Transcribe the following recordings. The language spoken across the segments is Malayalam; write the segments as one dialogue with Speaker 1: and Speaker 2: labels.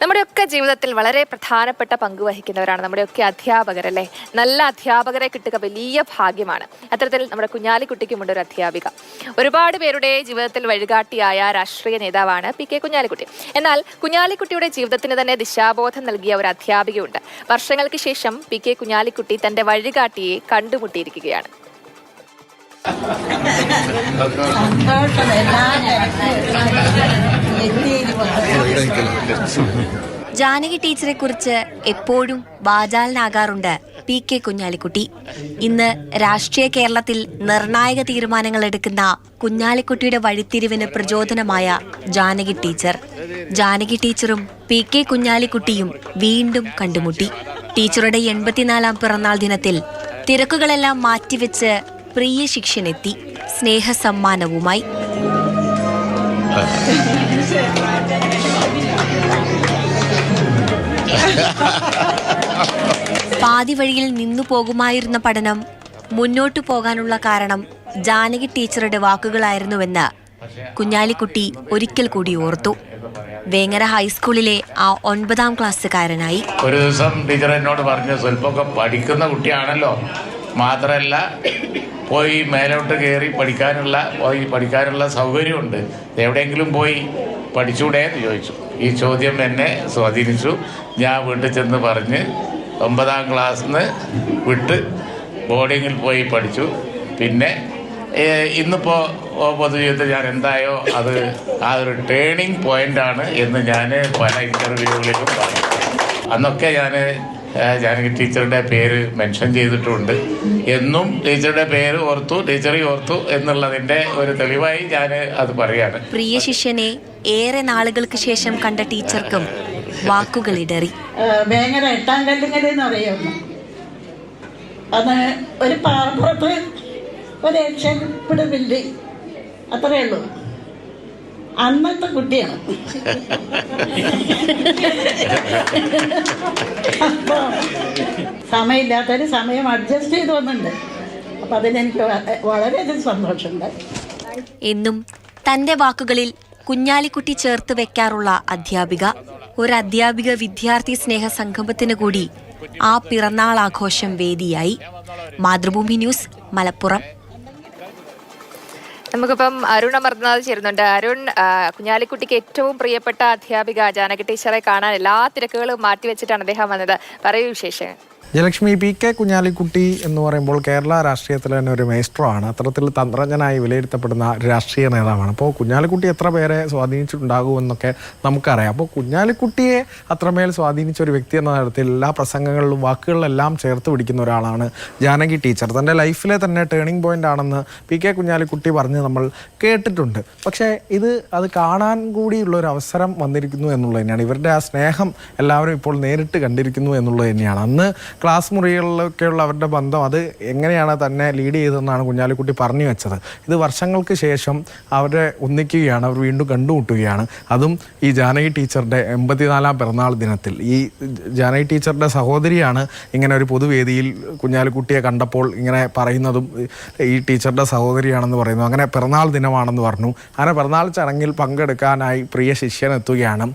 Speaker 1: നമ്മുടെയൊക്കെ ജീവിതത്തിൽ വളരെ പ്രധാനപ്പെട്ട പങ്ക് വഹിക്കുന്നവരാണ് നമ്മുടെയൊക്കെ അധ്യാപകർ, അല്ലേ? നല്ല അധ്യാപകരെ കിട്ടുക വലിയ ഭാഗ്യമാണ്. അത്തരത്തിൽ നമ്മുടെ കുഞ്ഞാലിക്കുട്ടിക്കുമുണ്ട് ഒരു അധ്യാപിക. ഒരുപാട് പേരുടെ ജീവിതത്തിൽ വഴികാട്ടിയായ രാഷ്ട്രീയ നേതാവാണ് പി കെ കുഞ്ഞാലിക്കുട്ടി. എന്നാൽ കുഞ്ഞാലിക്കുട്ടിയുടെ ജീവിതത്തിന് തന്നെ ദിശാബോധം നൽകിയ ഒരു അധ്യാപികയുണ്ട്. വർഷങ്ങൾക്ക് ശേഷം പി കെ കുഞ്ഞാലിക്കുട്ടി തന്റെ വഴികാട്ടിയെ കണ്ടുമുട്ടിയിരിക്കുകയാണ്.
Speaker 2: ജാനകി ടീച്ചറെ കുറിച്ച് എപ്പോഴും വാചാലനാകാറുണ്ട് പി കെ കുഞ്ഞാലിക്കുട്ടി. ഇന്ന് രാഷ്ട്രീയ കേരളത്തിൽ നിർണായക തീരുമാനങ്ങൾ എടുക്കുന്ന കുഞ്ഞാലിക്കുട്ടിയുടെ വഴിത്തിരിവിന് പ്രചോദനമായ ജാനകി ടീച്ചർ. ജാനകി ടീച്ചറും പി കെ കുഞ്ഞാലിക്കുട്ടിയും വീണ്ടും കണ്ടുമുട്ടി. ടീച്ചറുടെ 84-ാം പിറന്നാൾ ദിനത്തിൽ തിരക്കുകളെല്ലാം മാറ്റിവെച്ച് പ്രിയ ശിഷ്യനെത്തി സ്നേഹസമ്മാനവുമായി. പാതി വഴിയിൽ നിന്നു പോകുമായിരുന്ന പഠനം മുന്നോട്ടു പോകാനുള്ള കാരണം ജാനകി ടീച്ചറുടെ വാക്കുകളായിരുന്നുവെന്ന് കുഞ്ഞാലിക്കുട്ടി ഒരിക്കൽ കൂടി ഓർത്തു. വേങ്ങര ഹൈസ്കൂളിലെ ആ 9ാം ക്ലാസ്സുകാരനായി.
Speaker 3: ഒരു ദിവസം ടീച്ചർ എന്നോട് പറഞ്ഞു, സ്വല്പമൊക്കെ പഠിക്കുന്ന കുട്ടിയാണല്ലോ, മാത്രമല്ല പോയി മേലോട്ട് കയറി പഠിക്കാനുള്ള സൗകര്യമുണ്ട്, എവിടെയെങ്കിലും പോയി പഠിച്ചൂടെ എന്ന് ചോദിച്ചു. ഈ ചോദ്യം എന്നെ സ്വാധീനിച്ചു. ഞാൻ വീട്ടിൽ ചെന്ന് പറഞ്ഞ് 9ാം ക്ലാസ്സിൽ നിന്ന് വിട്ട് ബോർഡിങ്ങിൽ പോയി പഠിച്ചു. പിന്നെ ഇന്നിപ്പോൾ പൊതുജീവിതത്തിൽ ഞാൻ എന്തായോ അത് ആ ഒരു ടേണിംഗ് പോയിൻ്റാണ് എന്ന് ഞാൻ പല ഇൻ്റർവ്യൂകളിലും പറഞ്ഞു. അന്നൊക്കെ ഞാൻ ജാനകി ടീച്ചറുടെ പേര് മെൻഷൻ ചെയ്തിട്ടുണ്ട്. എന്നും ടീച്ചറുടെ പേര് ഓർത്തു, ടീച്ചറെ ഓർത്തു എന്നുള്ളതിൻ്റെ ഒരു തെളിവായി ഞാൻ അത് പറയാണ്.
Speaker 2: പ്രിയ ശിഷ്യനെ ഏറെ നാളുകൾക്ക് ശേഷം കണ്ട ടീച്ചർക്കും വാക്കുകളിടറി.
Speaker 4: വേങ്ങര 8ാം കല്ലുങ്കൽ എന്ന് പറയുന്നു. അത് ഒരു പാറപ്പുറത്ത് ഒരു ഏഷ്യൻപിട ബിൽഡിങ്, അത്രയേ ഉള്ളൂ. അന്നത്തെ കുട്ടിയാണ്. അപ്പോൾ സമയമില്ലാത്തൊരു സമയം അഡ്ജസ്റ്റ് ചെയ്ത് വന്നിട്ടുണ്ട്. അപ്പം അതിലെനിക്ക് വളരെയധികം സന്തോഷമുണ്ട്.
Speaker 2: എന്നും തന്റെ വാക്കുകളിൽ കുഞ്ഞാലിക്കുട്ടി ചേർത്ത് വെക്കാറുള്ള അധ്യാപിക, ഒരു അധ്യാപിക വിദ്യാർത്ഥി സ്നേഹ സംഗമത്തിന് കൂടി ആ പിറന്നാൾ ആഘോഷം വേദിയായി. മാതൃഭൂമി ന്യൂസ്, മലപ്പുറം.
Speaker 1: നമുക്കിപ്പം അരുൺ അമർനാഥ് ചേരുന്നുണ്ട്. അരുൺ, കുഞ്ഞാലിക്കുട്ടിക്ക് ഏറ്റവും പ്രിയപ്പെട്ട അധ്യാപിക ജാനകി ടീച്ചറെ കാണാൻ എല്ലാ തിരക്കുകളും മാറ്റിവെച്ചിട്ടാണ് അദ്ദേഹം വന്നത്. പറയൂ വിശേഷം.
Speaker 5: ജയലക്ഷ്മി, പി കെ കുഞ്ഞാലിക്കുട്ടി എന്ന് പറയുമ്പോൾ കേരള രാഷ്ട്രീയത്തിൽ തന്നെ ഒരു മേസ്ട്രോ ആണ്. അത്തരത്തിൽ തന്ത്രജ്ഞനായി വിലയിരുത്തപ്പെടുന്ന രാഷ്ട്രീയ നേതാവാണ്. അപ്പോൾ കുഞ്ഞാലിക്കുട്ടി എത്ര പേരെ സ്വാധീനിച്ചിട്ടുണ്ടാകുമെന്നൊക്കെ നമുക്കറിയാം. അപ്പോൾ കുഞ്ഞാലിക്കുട്ടിയെ അത്രമേൽ സ്വാധീനിച്ച ഒരു വ്യക്തി എന്ന തരത്തിൽ എല്ലാ പ്രസംഗങ്ങളിലും വാക്കുകളിലെല്ലാം ചേർത്ത് പിടിക്കുന്ന ഒരാളാണ് ജാനകി ടീച്ചർ. തൻ്റെ ലൈഫിലെ തന്നെ ടേണിംഗ് പോയിന്റ് ആണെന്ന് പി കെ കുഞ്ഞാലിക്കുട്ടി പറഞ്ഞ് നമ്മൾ കേട്ടിട്ടുണ്ട്. പക്ഷേ അത് കാണാൻ കൂടിയുള്ള ഒരു അവസരം വന്നിരിക്കുന്നു എന്നുള്ളത് തന്നെയാണ്. ഇവരുടെ ആ സ്നേഹം എല്ലാവരും ഇപ്പോൾ നേരിട്ട് കണ്ടിരിക്കുന്നു എന്നുള്ളത് തന്നെയാണ്. അന്ന് ക്ലാസ് മുറികളിലൊക്കെയുള്ള അവരുടെ ബന്ധം അത് എങ്ങനെയാണ് തന്നെ ലീഡ് ചെയ്തതെന്നാണ് കുഞ്ഞാലിക്കുട്ടി പറഞ്ഞു വെച്ചത്. ഇത് വർഷങ്ങൾക്ക് ശേഷം അവരെ ഒന്നിക്കുകയാണ്, അവർ വീണ്ടും കണ്ടുമുട്ടുകയാണ്. അതും ഈ ജാനകി ടീച്ചറുടെ 84-ാം പിറന്നാൾ ദിനത്തിൽ. ഈ ജാനകി ടീച്ചറുടെ സഹോദരിയാണ് ഇങ്ങനെ ഒരു പൊതുവേദിയിൽ കുഞ്ഞാലിക്കുട്ടിയെ കണ്ടപ്പോൾ ഇങ്ങനെ പറയുന്നതും ഈ ടീച്ചറുടെ സഹോദരിയാണെന്ന് പറയുന്നു. അങ്ങനെ പിറന്നാൾ ദിനമാണെന്ന് പറഞ്ഞു. അങ്ങനെ പിറന്നാൾ ചടങ്ങിൽ പങ്കെടുക്കാനായി പ്രിയ ശിഷ്യൻ എത്തുകയാണ്.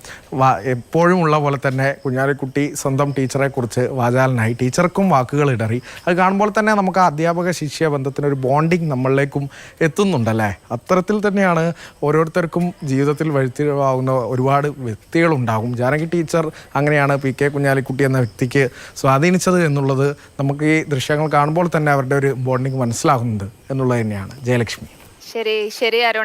Speaker 5: എപ്പോഴും ഉള്ള പോലെ തന്നെ കുഞ്ഞാലിക്കുട്ടി സ്വന്തം ടീച്ചറെ കുറിച്ച് വാചാലനായി. ടീച്ചർക്കും വാക്കുകൾ ഇടറി. അത് കാണുമ്പോൾ തന്നെ നമുക്ക് ആ അധ്യാപക ശിഷ്യ ബന്ധത്തിനൊരു ബോണ്ടിങ് നമ്മളിലേക്കും എത്തുന്നുണ്ടല്ലേ. അത്തരത്തിൽ തന്നെയാണ് ഓരോരുത്തർക്കും ജീവിതത്തിൽ വഴിത്തിരിവാകുന്ന ഒരുപാട് വ്യക്തികളുണ്ടാകും. ജാനകി ടീച്ചർ അങ്ങനെയാണ് പി കെ കുഞ്ഞാലിക്കുട്ടി എന്ന വ്യക്തിക്ക് സ്വാധീനിച്ചത് എന്നുള്ളത് നമുക്ക് ഈ ദൃശ്യങ്ങൾ കാണുമ്പോൾ തന്നെ അവരുടെ ഒരു ബോണ്ടിങ് മനസ്സിലാകുന്നുണ്ട് എന്നുള്ളത് തന്നെയാണ്. ജയലക്ഷ്മി.
Speaker 1: ശരി അരുൺ.